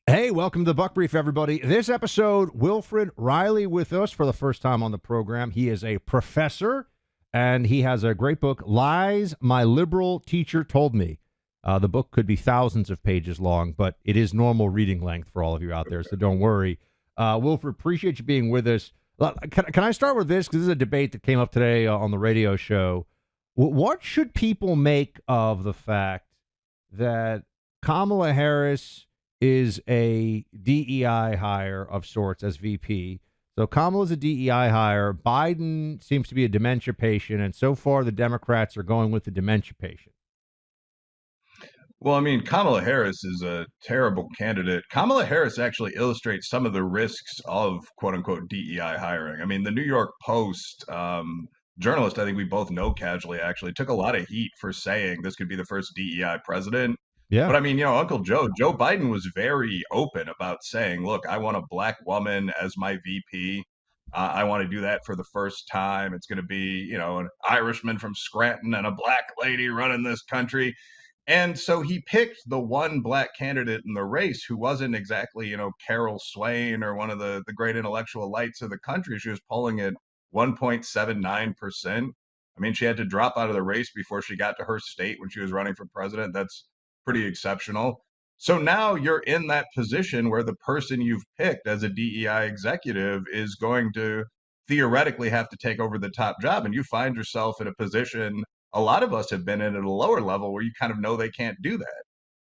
Hey, welcome to the Buck Brief, everybody. This episode, Wilfred Reilly with us for the first time on the program. He is a professor, and he has a great book, Lies My Liberal Teacher Told Me. The book could be thousands of pages long, but it is normal reading length for all of you out there, so don't worry. Wilfred, appreciate you being with us. Can I start with this? Because this is a debate that came up today on the radio show. What should people make of the fact that Kamala Harris is a DEI hire of sorts as VP? So Kamala's a DEI hire. Biden seems to be a dementia patient, and so far the Democrats are going with the dementia patient. Well, I mean, Kamala Harris is a terrible candidate. Kamala Harris actually illustrates some of the risks of quote unquote DEI hiring. I mean, the New York Post journalist, I think we both know casually, actually took a lot of heat for saying this could be the first DEI president. Yeah. But I mean, Uncle Joe Biden was very open about saying, look, I want a black woman as my VP. I want to do that for the first time. It's going to be, an Irishman from Scranton and a black lady running this country. And so he picked the one black candidate in the race who wasn't exactly, Carol Swain or one of the great intellectual lights of the country. She was polling at 1.79%. I mean, she had to drop out of the race before she got to her state when she was running for president. That's pretty exceptional. So now you're in that position where the person you've picked as a DEI executive is going to theoretically have to take over the top job. And you find yourself in a position a lot of us have been in at a lower level where you kind of know they can't do that.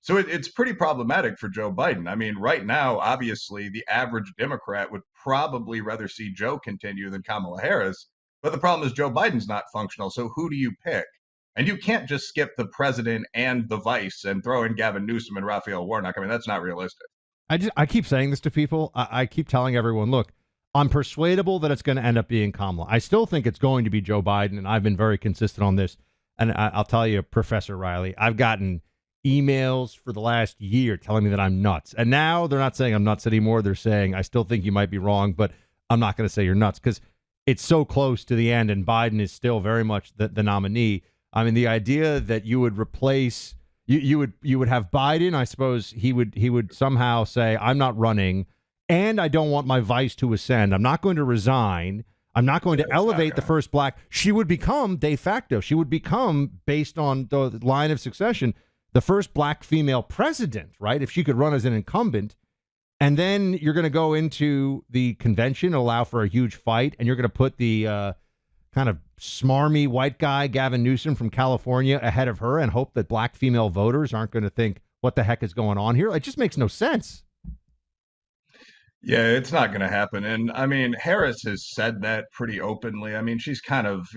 So it's pretty problematic for Joe Biden. I mean, right now, obviously, the average Democrat would probably rather see Joe continue than Kamala Harris. But the problem is Joe Biden's not functional. So who do you pick? And you can't just skip the president and the vice and throw in Gavin Newsom and Raphael Warnock. I mean, that's not realistic. I keep saying this to people. I keep telling everyone, look, I'm persuadable that it's going to end up being Kamala. I still think it's going to be Joe Biden, and I've been very consistent on this. And I'll tell you, Professor Reilly, I've gotten emails for the last year telling me that I'm nuts. And now they're not saying I'm nuts anymore. They're saying, I still think you might be wrong, but I'm not going to say you're nuts because it's so close to the end, and Biden is still very much the nominee. I mean, the idea that you would replace, you would have Biden, I suppose he would somehow say, I'm not running, and I don't want my vice to ascend. I'm not going to resign. I'm not going to elevate the first black. She would become de facto. She would become, based on the line of succession, the first black female president, right? If she could run as an incumbent. And then you're going to go into the convention, allow for a huge fight, and you're going to put the kind of smarmy white guy, Gavin Newsom from California, ahead of her and hope that black female voters aren't going to think, what the heck is going on here? It just makes no sense. Yeah, it's not going to happen. And I mean, Harris has said that pretty openly. I mean, she's kind of,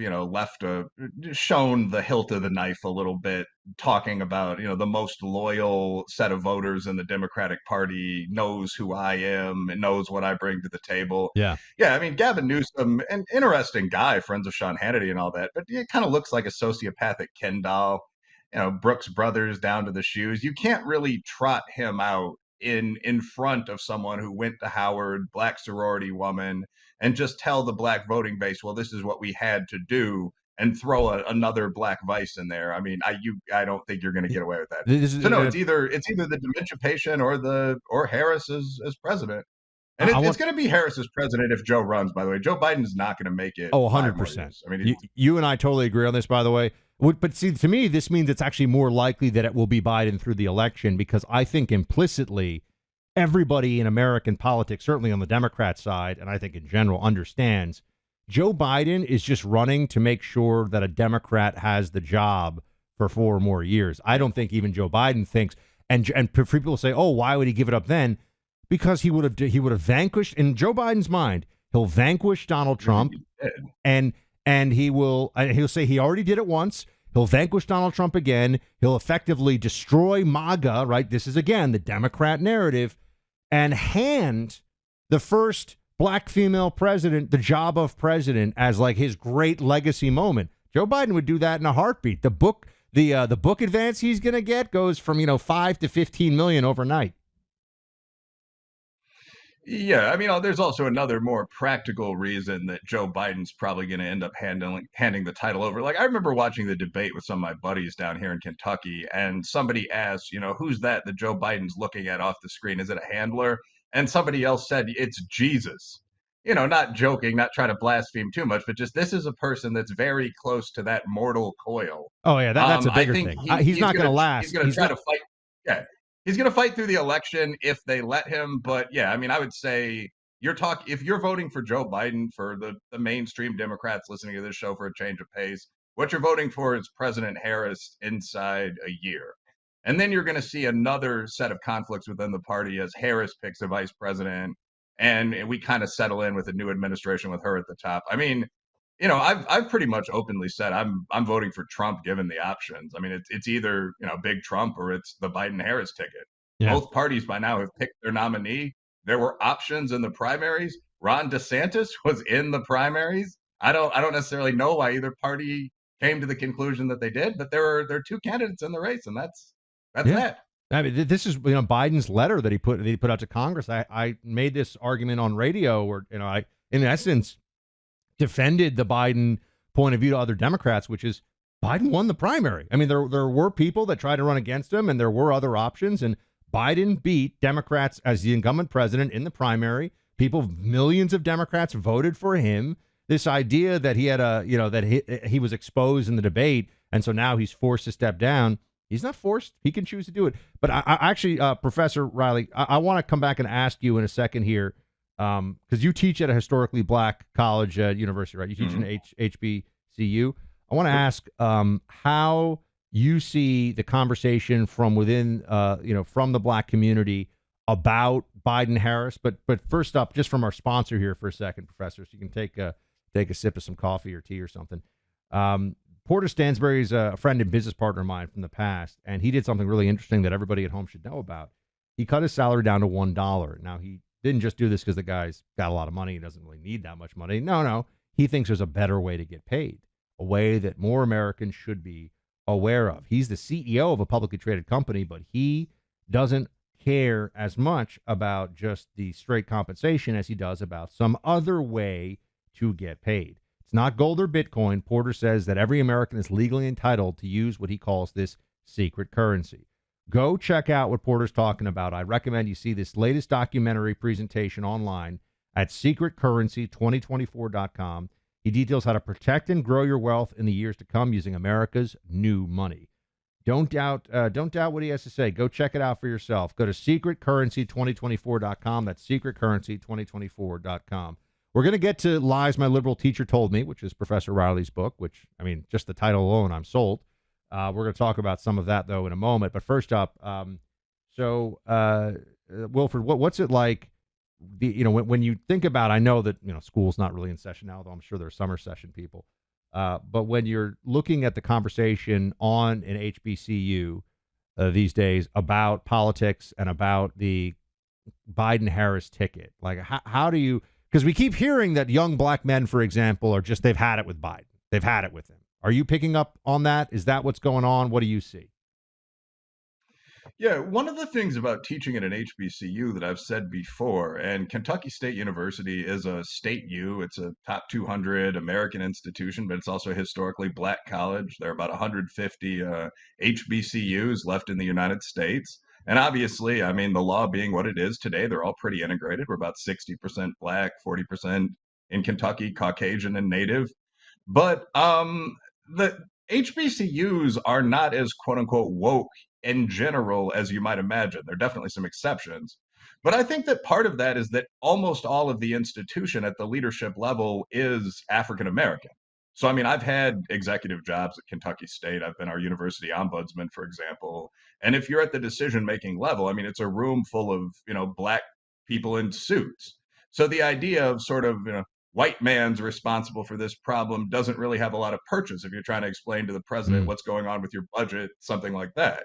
shown the hilt of the knife a little bit, talking about, the most loyal set of voters in the Democratic Party knows who I am and knows what I bring to the table. Yeah. Yeah. I mean, Gavin Newsom, an interesting guy, friends of Sean Hannity and all that, but it kind of looks like a sociopathic Ken doll, Brooks Brothers down to the shoes. You can't really trot him out in front of someone who went to Howard, black sorority woman, and just tell the black voting base, well, this is what we had to do, and throw another black vice in there. I mean, I don't think you're going to get away with that. So no, it's either the dementia patient or Harris as president. And it's going to be Harris as president if Joe runs, by the way. Joe Biden's not going to make it. Oh, 100%. I mean, you and I totally agree on this, by the way. But see, to me, this means it's actually more likely that it will be Biden through the election, because I think implicitly everybody in American politics, certainly on the Democrat side, and I think in general, understands Joe Biden is just running to make sure that a Democrat has the job for 4 more years. I don't think even Joe Biden thinks, and people say, oh, why would he give it up then? Because he would have vanquished, in Joe Biden's mind, he'll vanquish Donald Trump, and he'll say he already did it once. He'll vanquish Donald Trump again. He'll effectively destroy MAGA, right? This is, again, the Democrat narrative, and hand the first black female president the job of president as like his great legacy moment. Joe Biden would do that in a heartbeat. The book advance he's going to get goes from, 5 to 15 million overnight. Yeah, I mean, there's also another more practical reason that Joe Biden's probably going to end up handing the title over. Like, I remember watching the debate with some of my buddies down here in Kentucky, and somebody asked, who's that Joe Biden's looking at off the screen? Is it a handler? And somebody else said, it's Jesus. Not joking, not trying to blaspheme too much, but just this is a person that's very close to that mortal coil. Oh yeah, that's a I bigger think thing. He's not going to he's last. gonna He's try not. to fight. Yeah, he's going to fight through the election if they let him. But yeah, I mean, I would say if you're voting for Joe Biden, for the mainstream Democrats listening to this show for a change of pace, what you're voting for is President Harris inside a year. And then you're going to see another set of conflicts within the party as Harris picks a vice president and we kind of settle in with a new administration with her at the top. I mean, I've pretty much openly said I'm voting for Trump given the options. I mean, it's either big Trump or it's the Biden Harris ticket. Yeah. Both parties by now have picked their nominee. There were options in the primaries. Ron DeSantis was in the primaries. I don't necessarily know why either party came to the conclusion that they did, but there are two candidates in the race, and that's Yeah. that. I mean, this is Biden's letter that he put out to Congress. I made this argument on radio where I in essence defended the Biden point of view to other Democrats, which is Biden won the primary. I mean, there were people that tried to run against him, and there were other options, and Biden beat Democrats as the incumbent president in the primary. Millions of Democrats voted for him. This idea that he had that he was exposed in the debate, and so now he's forced to step down. He's not forced. He can choose to do it. But I actually, Professor Reilly, I want to come back and ask you in a second here, because you teach at a historically black college university, right? You teach in HBCU. I want to ask how you see the conversation from within, from the black community about Biden Harris. But first up, just from our sponsor here for a second, Professor, so you can take a sip of some coffee or tea or something. Porter Stansberry is a friend and business partner of mine from the past, and he did something really interesting that everybody at home should know about. He cut his salary down to $1. Now, he didn't just do this because the guy's got a lot of money. He doesn't really need that much money. No. He thinks there's a better way to get paid, a way that more Americans should be aware of. He's the CEO of a publicly traded company, but he doesn't care as much about just the straight compensation as he does about some other way to get paid. It's not gold or Bitcoin. Porter says that every American is legally entitled to use what he calls this secret currency. Go check out what Porter's talking about. I recommend you see this latest documentary presentation online at secretcurrency2024.com. He details how to protect and grow your wealth in the years to come using America's new money. Don't doubt what he has to say. Go check it out for yourself. Go to secretcurrency2024.com. That's secretcurrency2024.com. We're going to get to Lies My Liberal Teacher Told Me, which is Professor Reilly's book, which, I mean, just the title alone, I'm sold. We're going to talk about some of that, though, in a moment. But first up, Wilfred, what's it like, when you think about, I know that, school's not really in session now, though I'm sure there are summer session people. But when you're looking at the conversation on an HBCU these days about politics and about the Biden-Harris ticket, like how do you... Because we keep hearing that young black men, for example, they've had it with Biden. They've had it with him. Are you picking up on that? Is that what's going on? What do you see? Yeah, one of the things about teaching at an HBCU that I've said before, and Kentucky State University is a state U, it's a top 200 American institution, but it's also a historically black college. There are about 150 HBCUs left in the United States. And obviously, I mean, the law being what it is today, they're all pretty integrated. We're about 60% black, 40% in Kentucky, Caucasian and Native. But the HBCUs are not as quote unquote woke in general as you might imagine. There are definitely some exceptions. But I think that part of that is that almost all of the institution at the leadership level is African American. So, I mean, I've had executive jobs at Kentucky State. I've been our university ombudsman, for example. And if you're at the decision making level, I mean, it's a room full of, black people in suits. So the idea of sort of, white man's responsible for this problem doesn't really have a lot of purchase if you're trying to explain to the president what's going on with your budget, something like that.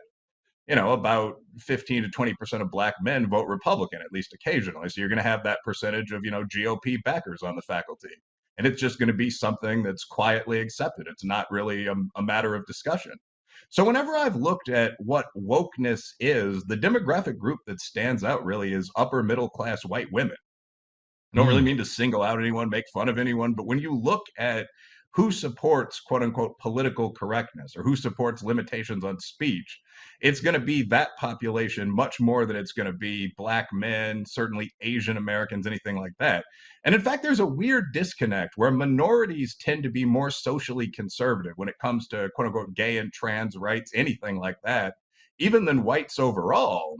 About 15 to 20% of black men vote Republican, at least occasionally. So you're going to have that percentage of, GOP backers on the faculty. And it's just going to be something that's quietly accepted. It's not really a matter of discussion. So whenever I've looked at what wokeness is, the demographic group that stands out really is upper middle class white women. I don't really Mm. mean to single out anyone, make fun of anyone, but when you look at who supports quote unquote political correctness or who supports limitations on speech, it's going to be that population much more than it's going to be Black men, certainly Asian Americans, anything like that. And in fact, there's a weird disconnect where minorities tend to be more socially conservative when it comes to quote unquote gay and trans rights, anything like that, even than whites overall,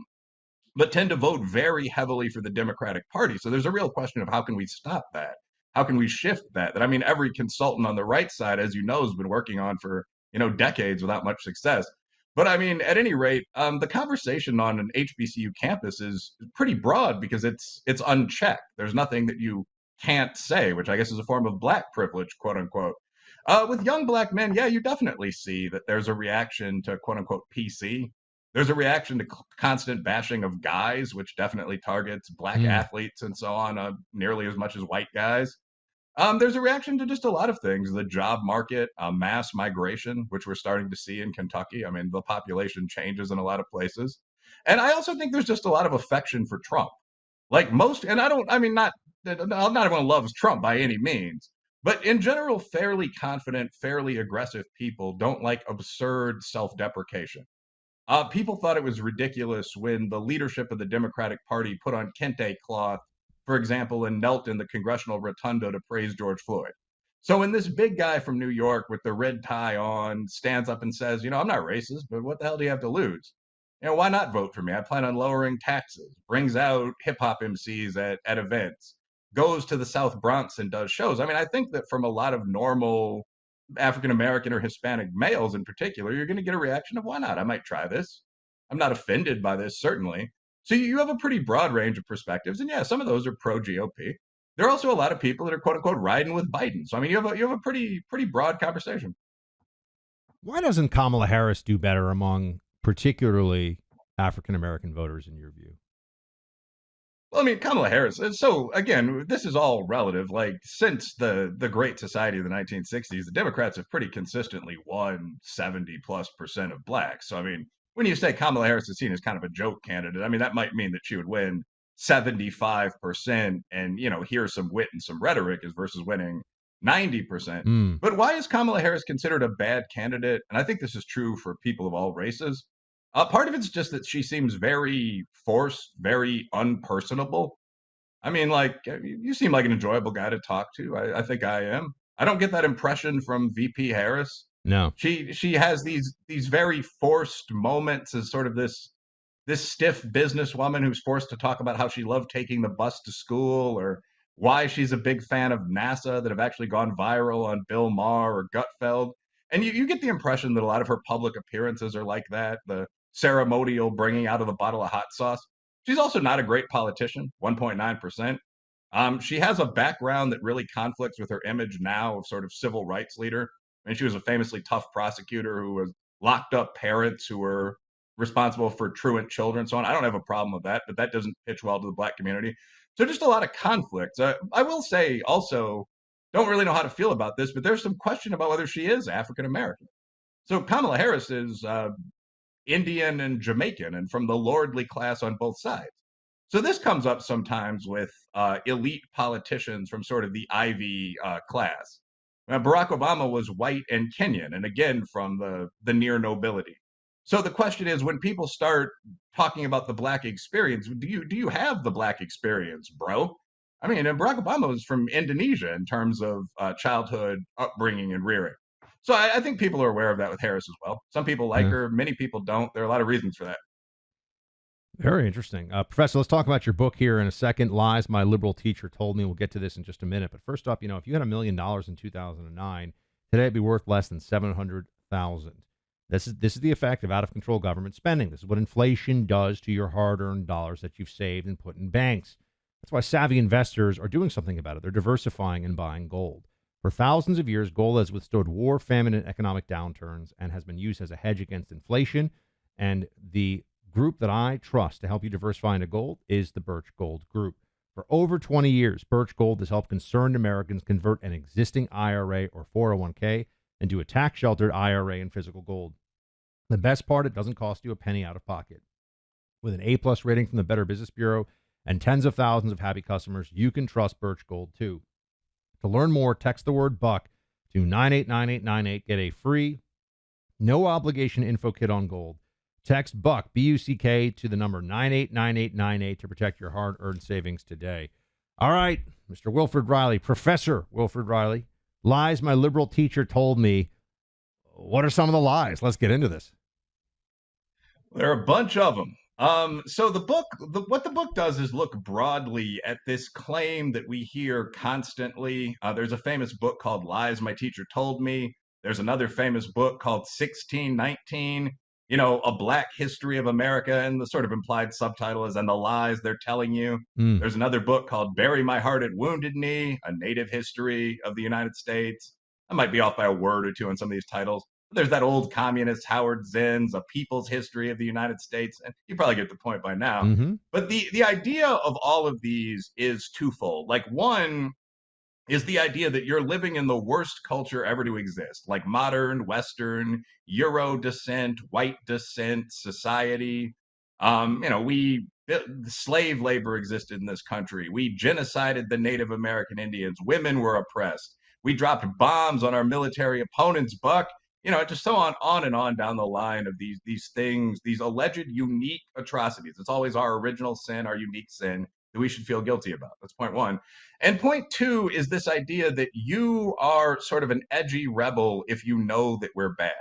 but tend to vote very heavily for the Democratic Party. So there's a real question of how can we stop that? How can we shift that? That I mean, every consultant on the right side, as you know, has been working on for decades without much success. But I mean, at any rate, the conversation on an HBCU campus is pretty broad because it's unchecked. There's nothing that you can't say, which I guess is a form of Black privilege, quote unquote. With young Black men, yeah, you definitely see that there's a reaction to quote unquote PC. There's a reaction to constant bashing of guys, which definitely targets Black Mm. athletes and so on, nearly as much as white guys. There's a reaction to just a lot of things, the job market, mass migration, which we're starting to see in Kentucky. I mean, the population changes in a lot of places. And I also think there's just a lot of affection for Trump. Like most, and I don't, I mean, not everyone loves Trump by any means, but in general, fairly confident, fairly aggressive people don't like absurd self deprecation. People thought it was ridiculous when the leadership of the Democratic Party put on kente cloth, for example, and knelt in the congressional rotunda to praise George Floyd. So when this big guy from New York with the red tie on stands up and says, I'm not racist, but what the hell do you have to lose? Why not vote for me? I plan on lowering taxes, brings out hip hop MCs at events, goes to the South Bronx and does shows. I mean, I think that from a lot of normal African American or Hispanic males in particular, you're going to get a reaction of why not? I might try this. I'm not offended by this, certainly. So you have a pretty broad range of perspectives, and yeah, some of those are pro GOP. There are also a lot of people that are quote unquote riding with Biden. So I mean, you have a pretty broad conversation. Why doesn't Kamala Harris do better among particularly African American voters, in your view? Well, I mean, Kamala Harris. So again, this is all relative. Like since the Great Society of the 1960s, the Democrats have pretty consistently won 70+% of blacks. So I mean, when you say Kamala Harris is seen as kind of a joke candidate, I mean that might mean that she would win 75% and hear some wit and some rhetoric as versus winning 90%. Mm. But why is Kamala Harris considered a bad candidate? And I think this is true for people of all races. Part of it's just that she seems very forced, very unpersonable. I mean, like you seem like an enjoyable guy to talk to. I think I am. I don't get that impression from VP Harris. No. She has these very forced moments as sort of this stiff businesswoman who's forced to talk about how she loved taking the bus to school or why she's a big fan of NASA that have actually gone viral on Bill Maher or Gutfeld. And you get the impression that a lot of her public appearances are like that, the ceremonial bringing out of the bottle of hot sauce. She's also not a great politician, 1.9%. She has a background that really conflicts with her image now of sort of civil rights leader. I mean, she was a famously tough prosecutor who was locked up parents who were responsible for truant children, so on. I don't have a problem with that, but that doesn't pitch well to the black community. So just a lot of conflict. I will say also, don't really know how to feel about this, but there's some question about whether she is African American. So Kamala Harris is Indian and Jamaican and from the lordly class on both sides. So this comes up sometimes with elite politicians from sort of the Ivy class. Barack Obama was white and Kenyan, and again from the near nobility. So the question is, when people start talking about the black experience, do you have the black experience, bro? I mean, and Barack Obama was from Indonesia in terms of childhood upbringing and rearing. So I think people are aware of that with Harris as well. Some people like Yeah. her, many people don't. There are a lot of reasons for that. Very interesting. Professor, let's talk about your book here in a second. Lies My Liberal Teacher Told Me. We'll get to this in just a minute. But first up, if you had $1 million in 2009, today it'd be worth less than 700,000. This is the effect of out of control government spending. This is what inflation does to your hard-earned dollars that you've saved and put in banks. That's why savvy investors are doing something about it. They're diversifying and buying gold. For thousands of years, gold has withstood war, famine, and economic downturns and has been used as a hedge against inflation. And the group that I trust to help you diversify into gold is the Birch Gold Group. For over 20 years, Birch Gold has helped concerned Americans convert an existing IRA or 401k into a tax-sheltered IRA in physical gold. The best part, it doesn't cost you a penny out of pocket. With an A-plus rating from the Better Business Bureau and tens of thousands of happy customers, you can trust Birch Gold too. To learn more, text the word BUCK to 989898. Get a free, no obligation info kit on gold. Text BUCK, B-U-C-K, to the number 989898 to protect your hard-earned savings today. All right, Mr. Wilfred Reilly, Professor Wilfred Reilly, lies my liberal teacher told me. What are some of the lies? Let's get into this. There are a bunch of them. So what the book does is look broadly at this claim that we hear constantly. There's a famous book called Lies My Teacher Told Me. There's another famous book called 1619, a Black History of America, and the sort of implied subtitle is "And the Lies They're Telling You." There's another book called Bury My Heart at Wounded Knee, a Native History of the United States. I might be off by a word or two on some of these titles. There's that old communist Howard Zinn's A People's History of the United States, and you probably get the point by now. Mm-hmm. But the idea of all of these is twofold. Like, one is the idea that you're living in the worst culture ever to exist, like modern, Western, Euro descent, white descent society. Slave labor existed in this country. We genocided the Native American Indians. Women were oppressed. We dropped bombs on our military opponents, Buck. Just so on and on down the line of these things, these alleged unique atrocities. It's always our original sin, our unique sin that we should feel guilty about. That's point one. And point two is this idea that you are sort of an edgy rebel if you know that we're bad.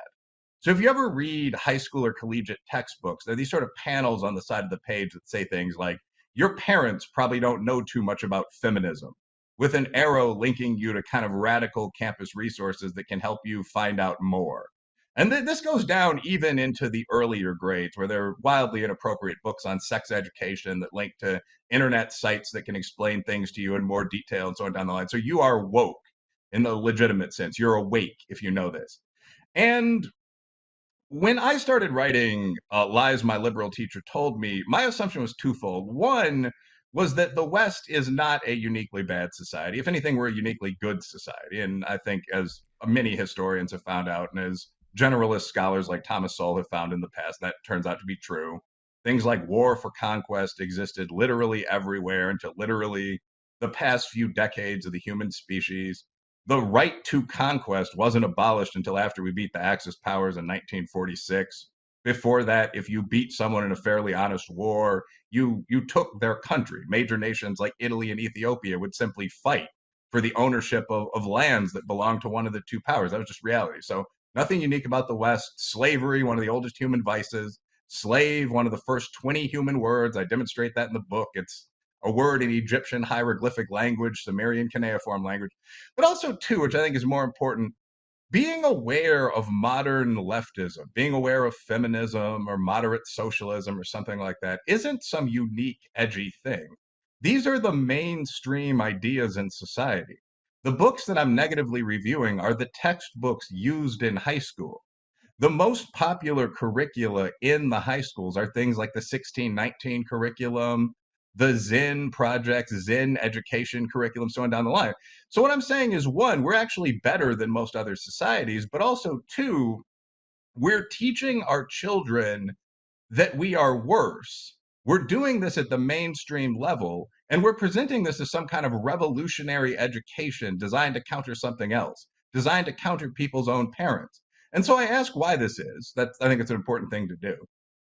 So if you ever read high school or collegiate textbooks, there are these sort of panels on the side of the page that say things like, your parents probably don't know too much about feminism, with an arrow linking you to kind of radical campus resources that can help you find out more. And this goes down even into the earlier grades, where there are wildly inappropriate books on sex education that link to internet sites that can explain things to you in more detail and so on down the line. So you are woke in the legitimate sense. You're awake if you know this. And when I started writing Lies My Liberal Teacher Told Me, my assumption was twofold. One was that the West is not a uniquely bad society. If anything, we're a uniquely good society. And I think, as many historians have found out, and as generalist scholars like Thomas Sowell have found in the past, that turns out to be true. Things like war for conquest existed literally everywhere until literally the past few decades of the human species. The right to conquest wasn't abolished until after we beat the Axis powers in 1946. Before that, if you beat someone in a fairly honest war, you took their country. Major nations like Italy and Ethiopia would simply fight for the ownership of lands that belonged to one of the two powers. That was just reality. So nothing unique about the West. Slavery, one of the oldest human vices. Slave, one of the first 20 human words. I demonstrate that in the book. It's a word in Egyptian hieroglyphic language, Sumerian cuneiform language. But also, too, which I think is more important, being aware of modern leftism, being aware of feminism or moderate socialism or something like that, isn't some unique, edgy thing. These are the mainstream ideas in society. The books that I'm negatively reviewing are the textbooks used in high school. The most popular curricula in the high schools are things like the 1619 curriculum, the Zen project, Zen education curriculum, so on down the line. So what I'm saying is, one, we're actually better than most other societies, but also two, we're teaching our children that we are worse. We're doing this at the mainstream level, and we're presenting this as some kind of revolutionary education designed to counter something else, designed to counter people's own parents. And so I ask why this is. I think it's an important thing to do.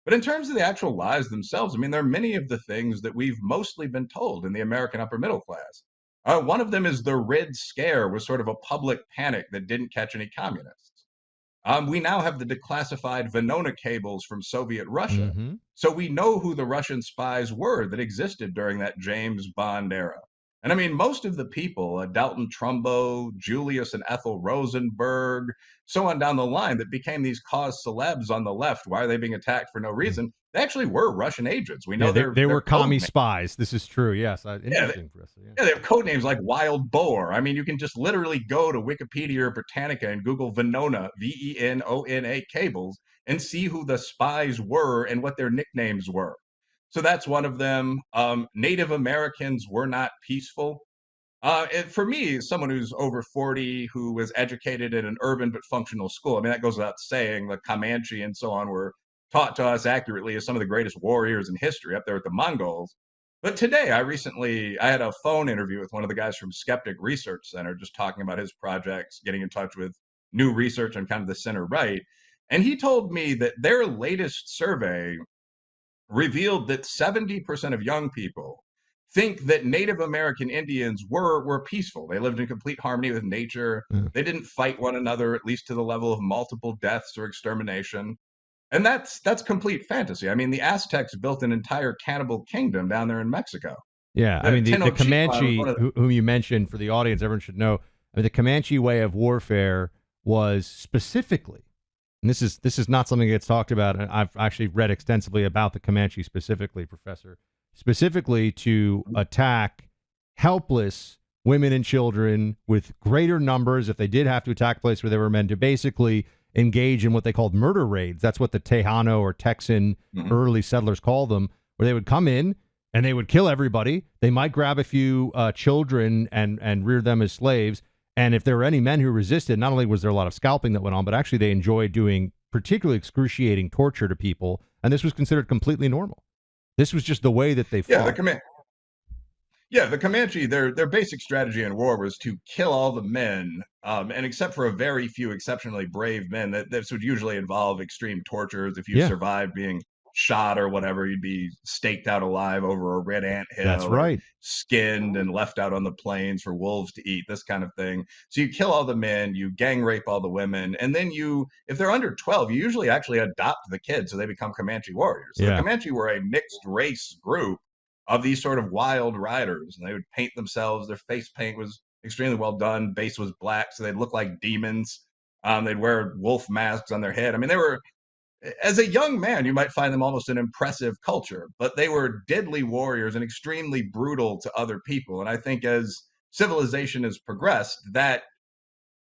But in terms of the actual lies themselves, I mean, there are many of the things that we've mostly been told in the American upper middle class. One of them is the Red Scare was sort of a public panic that didn't catch any communists. We now have the declassified Venona cables from Soviet Russia. Mm-hmm. So we know who the Russian spies were that existed during that James Bond era. And I mean, most of the people, Dalton Trumbo, Julius and Ethel Rosenberg, so on down the line, that became these cause celebs on the left. Why are they being attacked for no reason? They actually were Russian agents. We know they were commie code spies. This is true. Yes. Interesting for us. Yeah, they have code names like Wild Boar. I mean, you can just literally go to Wikipedia or Britannica and Google Venona, Venona cables, and see who the spies were and what their nicknames were. So that's one of them. Native Americans were not peaceful. For me, someone who's over 40, who was educated in an urban but functional school, I mean, that goes without saying, the Comanche and so on were taught to us accurately as some of the greatest warriors in history up there with the Mongols. But today, I had a phone interview with one of the guys from Skeptic Research Center, just talking about his projects, getting in touch with new research on kind of the center right. And he told me that their latest survey revealed that 70% of young people think that Native American Indians were peaceful. They lived in complete harmony with nature. Yeah. They didn't fight one another, at least to the level of multiple deaths or extermination. And that's complete fantasy. I mean, the Aztecs built an entire cannibal kingdom down there in Mexico. Yeah, I The mean the Tenochtitlan was Comanche, one of the, whom you mentioned, for the audience, everyone should know. I mean, the Comanche way of warfare was specifically, and this is not something that gets talked about, and I've actually read extensively about the Comanche specifically, Professor, specifically to attack helpless women and children with greater numbers if they did have to attack a place where they were meant to basically engage in what they called murder raids. That's what the Tejano or Texan early settlers called them, where they would come in and they would kill everybody. They might grab a few children and rear them as slaves. And if there were any men who resisted, not only was there a lot of scalping that went on, but actually they enjoyed doing particularly excruciating torture to people. And this was considered completely normal. This was just the way that they fought. The Comanche, their basic strategy in war was to kill all the men, and except for a very few exceptionally brave men, this would usually involve extreme tortures. If you survived being shot or whatever, you'd be staked out alive over a red ant hill. That's right. Skinned and left out on the plains for wolves to eat, this kind of thing. So you kill all the men, you gang rape all the women, and then if they're under 12, you usually actually adopt the kids so they become Comanche warriors. So the Comanche were a mixed race group of these sort of wild riders, and they would paint themselves. Their face paint was extremely well done. Base was black, so they'd look like demons. They'd wear wolf masks on their head. I mean, they were, as a young man, you might find them almost an impressive culture, but they were deadly warriors and extremely brutal to other people. And I think as civilization has progressed, that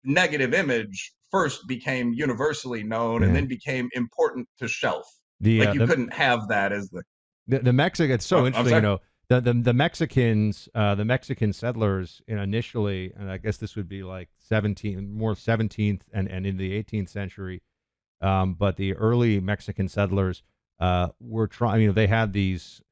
negative image first became universally known and then became important to shelf. You couldn't have that as the Mexican. It's so interesting, the Mexicans, the Mexican settlers, initially, and I guess this would be like 17th and in the 18th century. But the early Mexican settlers were trying. They had these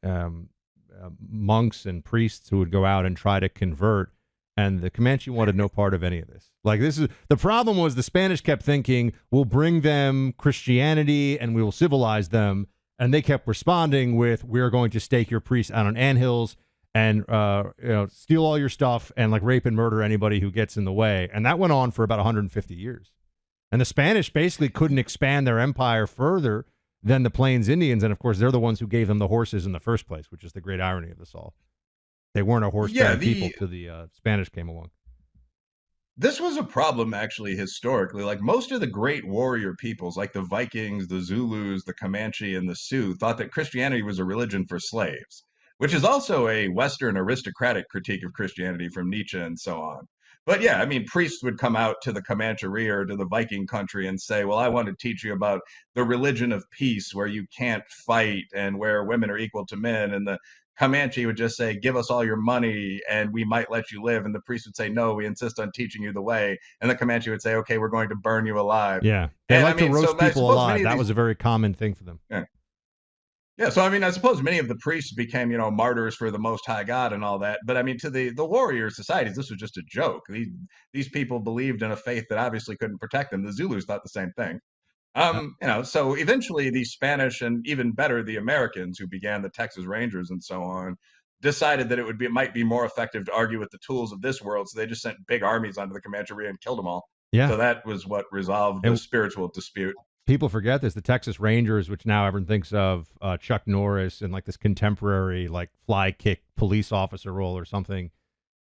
monks and priests who would go out and try to convert, and the Comanche wanted no part of any of this. Like, this is the problem. Was the Spanish kept thinking, we'll bring them Christianity and we will civilize them. And they kept responding with, we're going to stake your priests out on anthills and steal all your stuff and like rape and murder anybody who gets in the way. And that went on for about 150 years. And the Spanish basically couldn't expand their empire further than the Plains Indians. And of course, they're the ones who gave them the horses in the first place, which is the great irony of this all. They weren't a horse-bound people till the Spanish came along. This was a problem, actually, historically. Like, most of the great warrior peoples, like the Vikings, the Zulus, the Comanche, and the Sioux, thought that Christianity was a religion for slaves, which is also a Western aristocratic critique of Christianity from Nietzsche and so on. But yeah, I mean, priests would come out to the Comancheria or to the Viking country and say, well, I want to teach you about the religion of peace, where you can't fight and where women are equal to men. And the Comanche would just say, give us all your money and we might let you live. And the priest would say, no, we insist on teaching you the way. And the Comanche would say, okay, we're going to burn you alive. Yeah. They like to roast people alive. That was a very common thing for them. Yeah. So, I mean, I suppose many of the priests became, martyrs for the Most High God and all that. But I mean, to the warrior societies, this was just a joke. These people believed in a faith that obviously couldn't protect them. The Zulus thought the same thing. So eventually the Spanish, and even better, the Americans who began the Texas Rangers and so on, decided that it might be more effective to argue with the tools of this world. So they just sent big armies onto the Comancheria and killed them all. Yeah. So that was what resolved the spiritual dispute. People forget this. The Texas Rangers, which now everyone thinks of Chuck Norris and like this contemporary, like fly kick police officer role or something.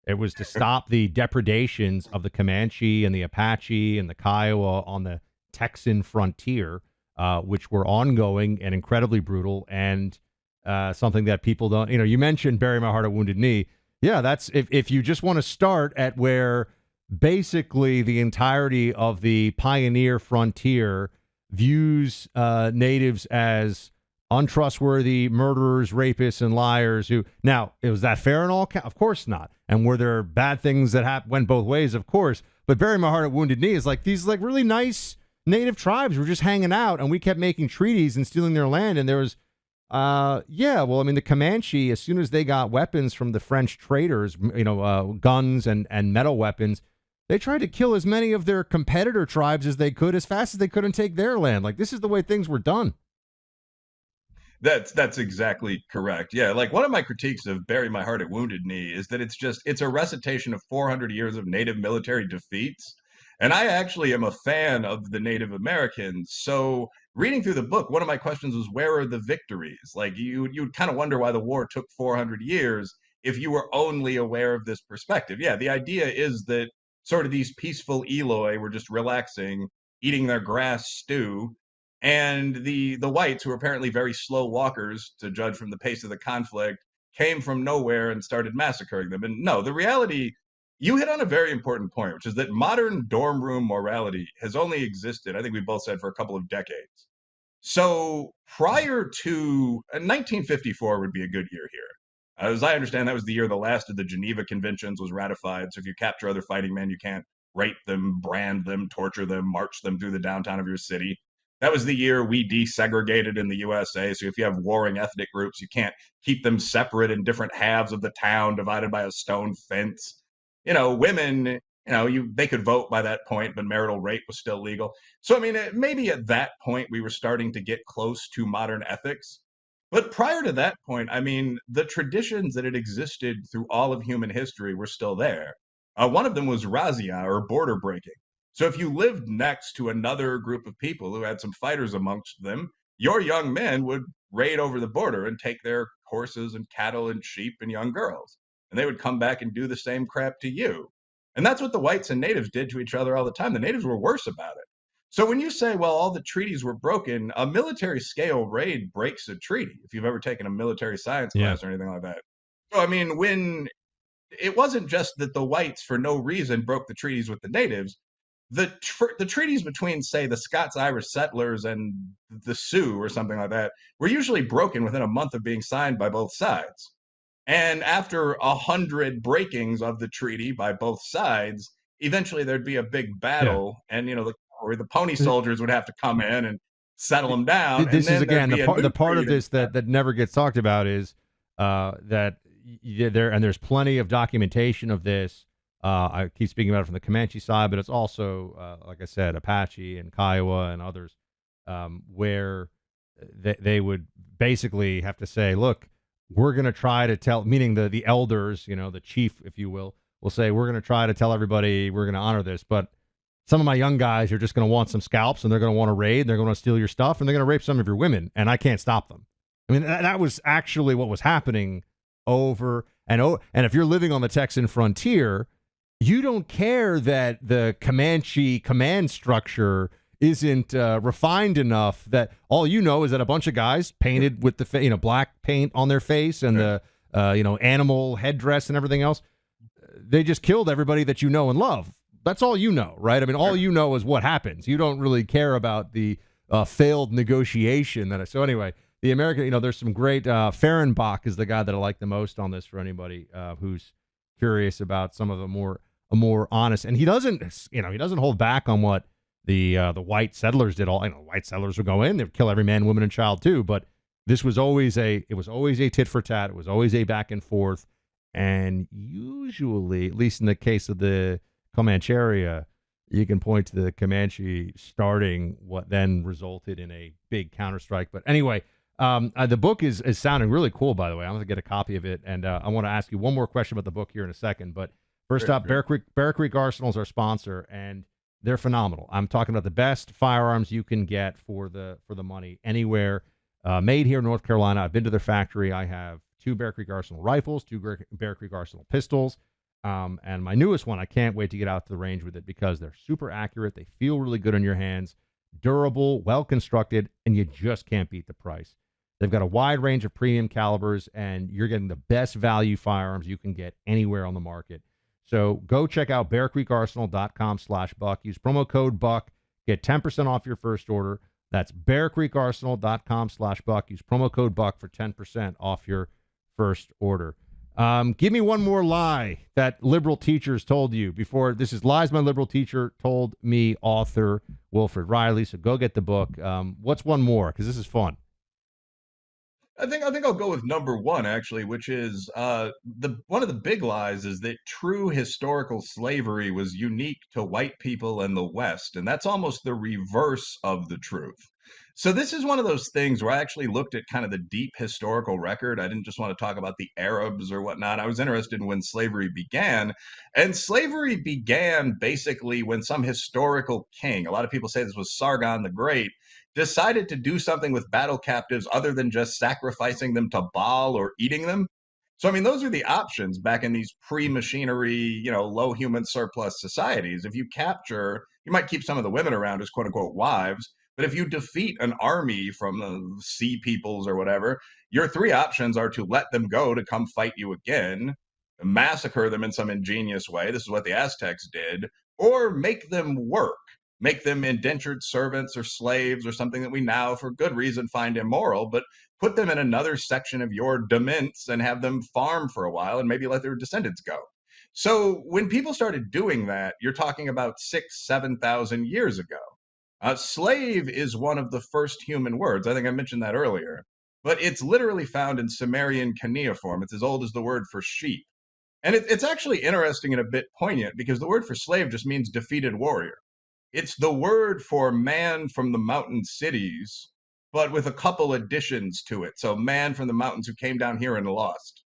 It was to stop the depredations of the Comanche and the Apache and the Kiowa on the Texan frontier, which were ongoing and incredibly brutal, and something that people don't, you mentioned Bury My Heart at Wounded Knee. Yeah, that's if you just want to start at where basically the entirety of the pioneer frontier views natives as untrustworthy murderers, rapists, and liars. Now, was that fair and all? Of course not. And were there bad things that went both ways? Of course. But Bury My Heart at Wounded Knee is like these like really nice native tribes were just hanging out, and we kept making treaties and stealing their land, and there was Yeah, well, I mean, the Comanche, as soon as they got weapons from the French traders, guns and metal weapons, they tried to kill as many of their competitor tribes as they could, as fast as they could, and take their land. Like, this is the way things were done. That's exactly correct. Yeah, like one of my critiques of Bury My Heart at Wounded Knee is that it's a recitation of 400 years of Native military defeats. And I actually am a fan of the Native Americans. So reading through the book, one of my questions was, where are the victories? Like you'd kind of wonder why the war took 400 years if you were only aware of this perspective. Yeah, the idea is that sort of these peaceful Eloi were just relaxing, eating their grass stew, and the whites, who were apparently very slow walkers to judge from the pace of the conflict, came from nowhere and started massacring them. And no, the reality, you hit on a very important point, which is that modern dorm room morality has only existed, I think we both said, for a couple of decades. So prior to 1954 would be a good year here. As I understand, that was the year the last of the Geneva Conventions was ratified. So if you capture other fighting men, you can't rape them, brand them, torture them, march them through the downtown of your city. That was the year we desegregated in the USA. So if you have warring ethnic groups, you can't keep them separate in different halves of the town divided by a stone fence. Women, they could vote by that point, but marital rape was still legal. So I mean, maybe at that point we were starting to get close to modern ethics. But prior to that point, I mean, the traditions that had existed through all of human history were still there. One of them was razzia, or border breaking. So if you lived next to another group of people who had some fighters amongst them, your young men would raid over the border and take their horses and cattle and sheep and young girls. And they would come back and do the same crap to you. And that's what the whites and natives did to each other all the time. The natives were worse about it. So when you say, well, all the treaties were broken, a military scale raid breaks a treaty, if you've ever taken a military science Yeah. class or anything like that. So, I mean, when it wasn't just that the whites, for no reason, broke the treaties with the natives, the treaties between, say, the Scots-Irish settlers and the Sioux or something like that were usually broken within a month of being signed by both sides. And after 100 breakings of the treaty by both sides, eventually there'd be a big Yeah. battle, and where the pony soldiers would have to come in and settle them down, and This is then there'd again be a new the part of treaty. this that never gets talked about is that there's plenty of documentation of this. I keep speaking about it from the Comanche side, but it's also like I said, Apache and Kiowa and others, where they would basically have to say, look, we're going to try to tell, meaning the elders, the chief, if you will say, we're going to try to tell everybody we're going to honor this, but some of my young guys are just going to want some scalps, and they're going to want to raid, they're going to steal your stuff, and they're going to rape some of your women, and I can't stop them. I mean, that was actually what was happening over and over. And if you're living on the Texan frontier, you don't care that the Comanche command structure isn't refined enough that all you know is that a bunch of guys painted with the black paint on their face and the animal headdress and everything else, they just killed everybody that you know and love. That's all you know, right? I mean, all you know is what happens. You don't really care about the failed negotiation. So anyway, the American, there's some great, Fehrenbach is the guy that I like the most on this for anybody who's curious about some of the more honest. And he doesn't hold back on what the white settlers did. White settlers would go in, they'd kill every man, woman, and child too. But this was always a tit for tat. It was always a back and forth. And usually, at least in the case of the Comanche area, you can point to the Comanche starting what then resulted in a big counterstrike. But anyway, the book is sounding really cool, by the way. I'm going to get a copy of it. And I want to ask you one more question about the book here in a second. But first up, Bear Creek Arsenal is our sponsor, and they're phenomenal. I'm talking about the best firearms you can get for the money anywhere. Made here in North Carolina. I've been to their factory. I have 2 Bear Creek Arsenal rifles, 2 Bear Creek Arsenal pistols, and my newest one. I can't wait to get out to the range with it because they're super accurate. They feel really good in your hands, durable, well constructed, and you just can't beat the price. They've got a wide range of premium calibers, and you're getting the best value firearms you can get anywhere on the market. So go check out bearcreekarsenal.com/Buck. Use promo code Buck. Get 10% off your first order. That's bearcreekarsenal.com/Buck. Use promo code Buck for 10% off your first order. Give me one more lie that liberal teachers told you before. This is Lies My Liberal Teacher Told Me, author Wilfred Reilly. So go get the book. What's one more? Because this is fun. I think I'll go with number one actually, which is the one of the big lies is that true historical slavery was unique to white people in the West, and that's almost the reverse of the truth. So this is one of those things where I actually looked at kind of the deep historical record. I didn't just want to talk about the Arabs or whatnot. I was interested in when slavery began, and slavery began basically when some historical king, a lot of people say this was Sargon the Great, decided to do something with battle captives other than just sacrificing them to Baal or eating them. So, I mean, those are the options back in these pre machinery, low human surplus societies. If you capture, you might keep some of the women around as quote unquote wives. But if you defeat an army from the sea peoples or whatever, your three options are to let them go to come fight you again, massacre them in some ingenious way. This is what the Aztecs did, or make them work, make them indentured servants or slaves or something that we now, for good reason, find immoral, but put them in another section of your dominance and have them farm for a while and maybe let their descendants go. So when people started doing that, you're talking about 7,000 years ago. Slave is one of the first human words. I think I mentioned that earlier, but it's literally found in Sumerian cuneiform. It's as old as the word for sheep. And it's actually interesting and a bit poignant because the word for slave just means defeated warrior. It's the word for man from the mountain cities, but with a couple additions to it. So, man from the mountains who came down here and lost.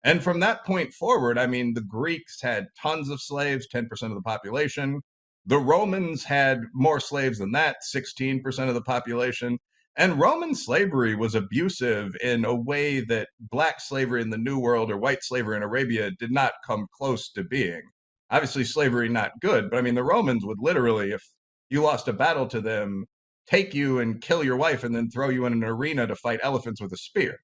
And from that point forward, I mean, the Greeks had tons of slaves, 10% of the population. The Romans had more slaves than that, 16% of the population. And Roman slavery was abusive in a way that black slavery in the New World or white slavery in Arabia did not come close to being. Obviously, slavery not good, but I mean, the Romans would literally, if you lost a battle to them, take you and kill your wife and then throw you in an arena to fight elephants with a spear.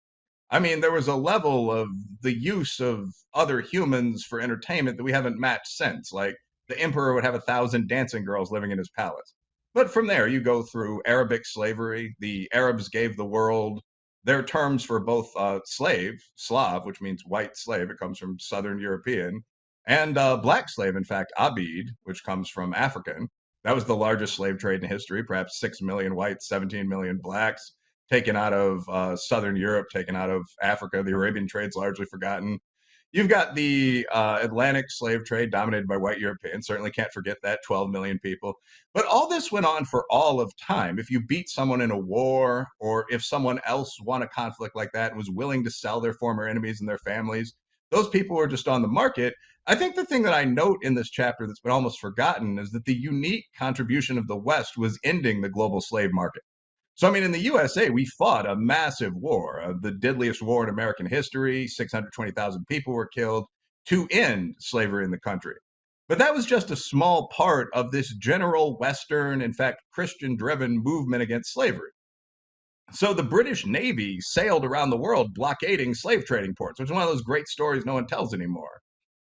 I mean, there was a level of the use of other humans for entertainment that we haven't matched since. Like the emperor would have 1,000 dancing girls living in his palace. But from there, you go through Arabic slavery. The Arabs gave the world their terms for both slave, Slav, which means white slave. It comes from Southern European, and black slave, in fact, Abid, which comes from African. That was the largest slave trade in history, perhaps 6 million whites, 17 million blacks, taken out of Southern Europe, taken out of Africa. The Arabian trade's largely forgotten. You've got the Atlantic slave trade dominated by white Europeans. Certainly can't forget that, 12 million people. But all this went on for all of time. If you beat someone in a war, or if someone else won a conflict like that and was willing to sell their former enemies and their families, those people were just on the market. I think the thing that I note in this chapter that's been almost forgotten is that the unique contribution of the West was ending the global slave market. So, I mean, in the USA, we fought a massive war, the deadliest war in American history. 620,000 people were killed to end slavery in the country. But that was just a small part of this general Western, in fact, Christian driven movement against slavery. So the British Navy sailed around the world blockading slave trading ports, which is one of those great stories no one tells anymore.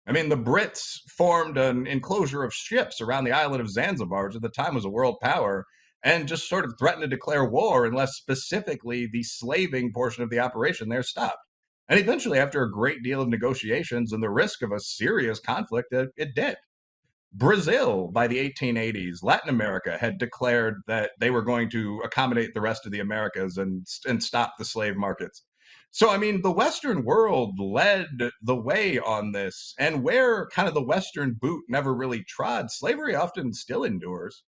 I mean, the Brits formed an enclosure of ships around the island of Zanzibar, which at the time was a world power, and just sort of threatened to declare war unless specifically the slaving portion of the operation there stopped. And eventually, after a great deal of negotiations and the risk of a serious conflict, it did. Brazil, by the 1880s, Latin America had declared that they were going to accommodate the rest of the Americas and stop the slave markets. So, I mean, the Western world led the way on this, and where kind of the Western boot never really trod, slavery often still endures.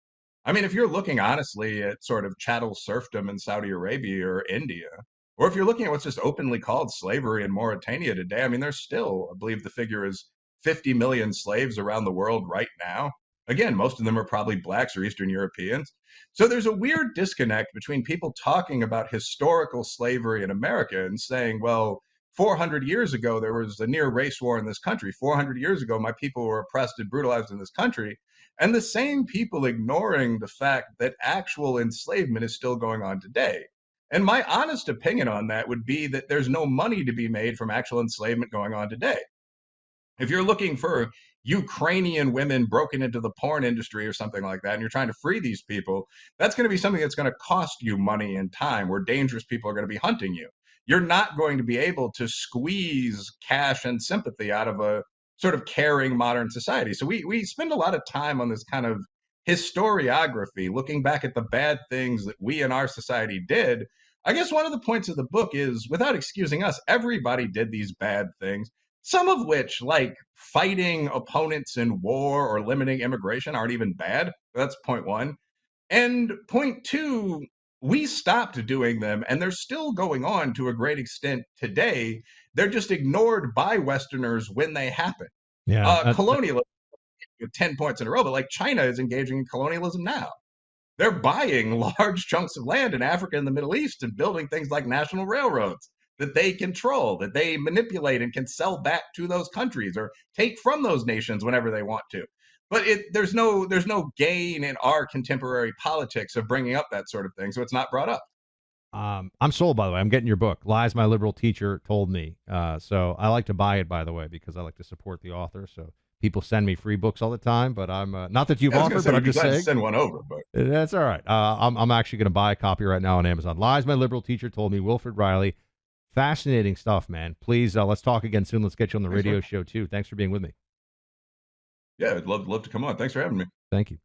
I mean, if you're looking honestly at sort of chattel serfdom in Saudi Arabia or India, or if you're looking at what's just openly called slavery in Mauritania today, I mean, there's still, I believe the figure is 50 million slaves around the world right now. Again, most of them are probably blacks or Eastern Europeans. So there's a weird disconnect between people talking about historical slavery in America and saying, well, 400 years ago, there was a near race war in this country. 400 years ago, my people were oppressed and brutalized in this country. And the same people ignoring the fact that actual enslavement is still going on today. And my honest opinion on that would be that there's no money to be made from actual enslavement going on today. If you're looking for Ukrainian women broken into the porn industry or something like that, and you're trying to free these people, that's going to be something that's going to cost you money and time, where dangerous people are going to be hunting you. You're not going to be able to squeeze cash and sympathy out of a sort of caring modern society. So we spend a lot of time on this kind of historiography, looking back at the bad things that we in our society did. I guess one of the points of the book is, without excusing us, everybody did these bad things, some of which, like fighting opponents in war or limiting immigration, aren't even bad. That's point one. And point two, we stopped doing them, and they're still going on to a great extent today. They're just ignored by Westerners when they happen. Yeah. Colonialism, with 10 points in a row, but like China is engaging in colonialism now. They're buying large chunks of land in Africa and the Middle East and building things like national railroads that they control, that they manipulate and can sell back to those countries or take from those nations whenever they want to. But there's no gain in our contemporary politics of bringing up that sort of thing, so it's not brought up. I'm sold, by the way. I'm getting your book, Lies My Liberal Teacher Told Me. So I like to buy it, by the way, because I like to support the author. So people send me free books all the time, but I'm not that you've offered, but I'm just saying. Send one over, but that's all right. I'm actually going to buy a copy right now on Amazon. Lies My Liberal Teacher Told Me, Wilfred Reilly. Fascinating stuff, man. Please, let's talk again soon. Let's get you on the radio show too. Thanks for being with me. Yeah, I'd love to come on. Thanks for having me. Thank you.